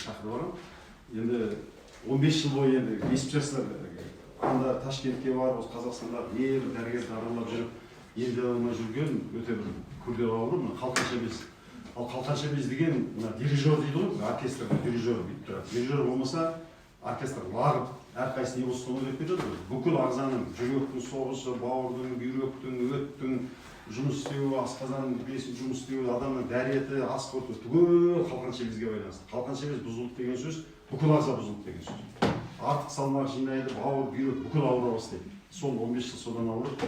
шақырып барам. Енді 15 жыл бойы енді естіп жүрсіздер, анда Ташкентке барып, осы Қазақстандағы ер дәрігерді аралап жүріп, емдей алмай жүрген өте бір күрделі ауру, мына қалқанша без. Ал қалқанша без деген мына дирижер дейді ғой, оркестрдің дирижері бүйтіп тұрады. Дирижер болмаса, оркестр лағып, әрқайсысы не болсын соны деп кетеді. Бүкіл ағзаның, жүректің соғысы, бауырдың, бүйректің, өттің жұмыс істеуі, асқазанның безінің жұмыс істеуі, адамның дәреті, ас қорыту түгел қалқанша безге байланысты. Қалқанша без бұзылды деген сөз, бүкіл ағза бұзылды деген сөз. Артық салмақ жинайды, бауыр, бүйрек бүкіл ауыра бастайды. Сол 15 жыл содан ауырып,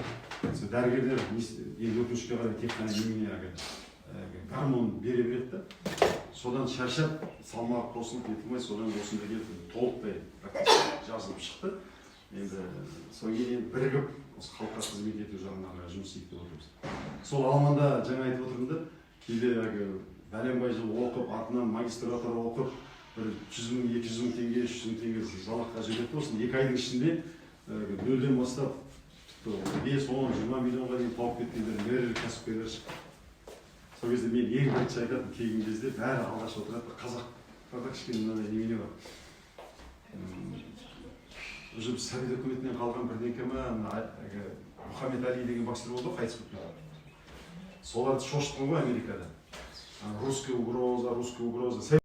дәрігерлер енді өкінішке қарай тек қана немене гормон бере береді. Содан шаршап, салмақ қосылып кетілмей, содан осында келіп толықтай жазылып шықты. Енді содан кейін бірігіп осы халыққа қызмет ету жағынан жұмыс істейік деп отырмыз. Сол аламанда жаңа айтып отырмын, кейде бәленбай жыл оқып, артынан магистратура оқып, бір 100 мың, 200 мың теңге, 300 мың теңге жалаққа жетеді болсын, 2 айдың ішінде нөлден бастап 5, 10, 20 миллионға дейін тауып кеткендер, бәрі кәсіпкерлер шықты. Сол кезде мен ең бірінші айтатын келген кезде бәрі алғаш отырады, қазақтарда кішкене мынандай немене бар. Уже Совет өкіметінен қалған бірдеңке ма, Мұхаммед Али деген боксер болды, қайтыс болып кетті. Соларды шошытқан ғой Америкада. Русская угроза.